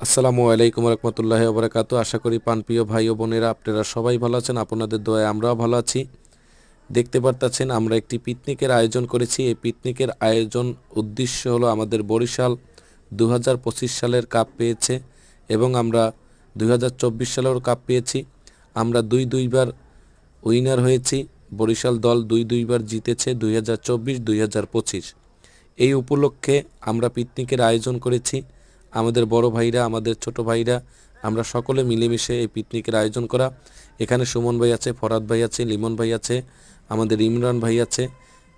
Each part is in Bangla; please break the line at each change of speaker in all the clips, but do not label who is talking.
আসসালামু আলাইকুম রহমতুল্লাহি ওয়া বারাকাতুহু। আশা করি প্রিয় ভাই ও বোনেরা আপনারা সবাই ভালো আছেন। আপনাদের দোয়ায় আমরাও ভালো আছি। দেখতে পারতাছেন আমরা একটি পিকনিকের আয়োজন করেছি। এই পিকনিকের আয়োজন উদ্দেশ্য হলো আমাদের বরিশাল 2025 সালের কাপ পেয়েছে এবং আমরা 2024 সালের কাপ পেয়েছি। আমরা দুইবার উইনার হয়েছি। বরিশাল দল দুইবার জিতেছে 2024 2025। এই উপলক্ষে আমরা পিকনিকের আয়োজন করেছি। আমাদের বড় ভাইরা, আমাদের ছোট ভাইরা, আমরা সকলে মিলেমিশে এই পিকনিকের আয়োজন করা। এখানে সুমন ভাই আছে, ফরাদ ভাই আছে, লিমন ভাই আছে, আমাদের ইমরান ভাই আছে,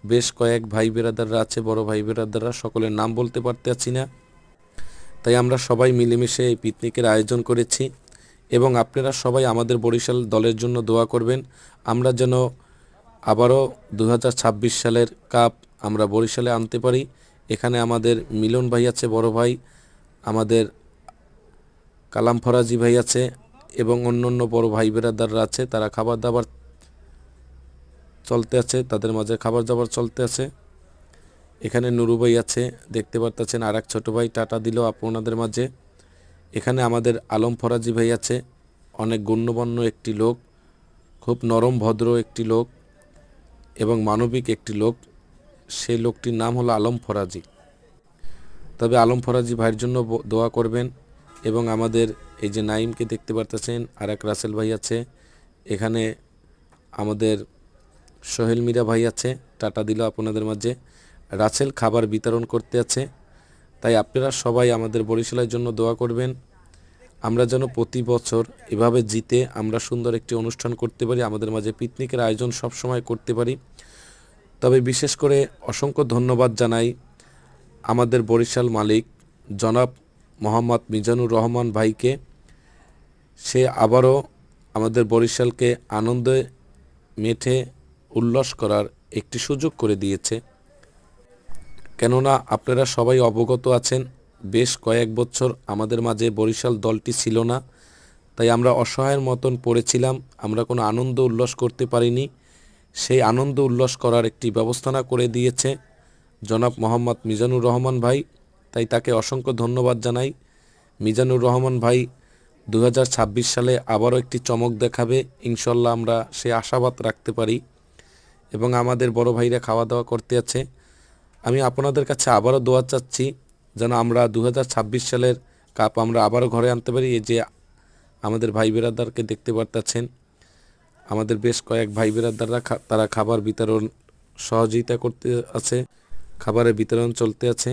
বেশ কয়েক ভাই বেরাদাররা আছে, বড় ভাই বেরাদাররা, সকলের নাম বলতে পারতেছি না। তাই আমরা সবাই মিলেমিশে এই পিকনিকের আয়োজন করেছি এবং আপনারা সবাই আমাদের বরিশাল দলের জন্য দোয়া করবেন। আমরা যেন আবারও 2026 সালের কাপ আমরা বরিশালে আনতে পারি। এখানে আমাদের মিলন ভাই আছে, বড় ভাই, আমাদের কালাম ফরাজি ভাই আছে এবং অন্য বড় ভাই বেরাদাররা আছে। তারা খাবার দাবার চলতে আছে, তাদের মাঝে খাবার দাবার চলতে আছে। এখানে নুরু ভাই আছে, দেখতে পারতেছেন, আর এক ছোটো ভাই টাটা দিল আপনাদের মাঝে। এখানে আমাদের আলম ফরাজি ভাই আছে, অনেক গণ্যমান্য একটি লোক, খুব নরম ভদ্র একটি লোক এবং মানবিক একটি লোক। সেই লোকটির নাম হলো আলম ফরাজি। তবে আলম ফরাজি ভাইয়ের জন্য দোয়া করবেন। এবং আমাদের এই যে নাইমকে দেখতে পারতেছেন, আর এক রাসেল ভাই আছে। এখানে আমাদের সোহেল মিরা ভাই আছে, টাটা দিল আপনাদের মাঝে। রাসেল খাবার বিতরণ করতে আছে। তাই আপনারা সবাই আমাদের বরিশালের জন্য দোয়া করবেন। আমরা যেন প্রতি বছর এভাবে জিতে আমরা সুন্দর একটি অনুষ্ঠান করতে পারি, আমাদের মাঝে পিকনিকের আয়োজন সব সময় করতে পারি। তবে বিশেষ করে অসংখ্য ধন্যবাদ জানাই আমাদের বরিশাল মালিক জনাব মোহাম্মদ মিজানুর রহমান ভাইকে। সে আবারও আমাদের বরিশালকে আনন্দে মেতে উল্লাস করার একটি সুযোগ করে দিয়েছে। কেননা আপনারা সবাই অবগত আছেন, বেশ কয়েক বছর আমাদের মাঝে বরিশাল দলটি ছিল না। তাই আমরা অসহায়ের মতন পড়েছিলাম, আমরা কোনো আনন্দ উল্লাস করতে পারিনি। সেই আনন্দ উল্লাস করার একটি ব্যবস্থা করে দিয়েছে জনাব মোহাম্মদ মিজানুর রহমান ভাই। তাই তাকে অসংখ্য ধন্যবাদ জানাই। মিজানুর রহমান ভাই 2026 সালে আবারও একটি চমক দেখাবে, ইনশাল্লাহ আমরা সে আশাবাদ রাখতে পারি। এবং আমাদের বড় ভাইরা খাওয়া দাওয়া করতে আছে। আমি আপনাদের কাছে আবারও দোয়া চাচ্ছি যেন আমরা 2026 সালের কাপ আমরা আবারও ঘরে আনতে পারি। এই যে আমাদের ভাই বেরাদারকে দেখতে পারতেছেন, আমাদের বেশ কয়েক ভাই বেরাদাররা তারা খাবার বিতরণ সহযোগিতা করতে আছে, খাবারের বিতরণ চলতে আছে।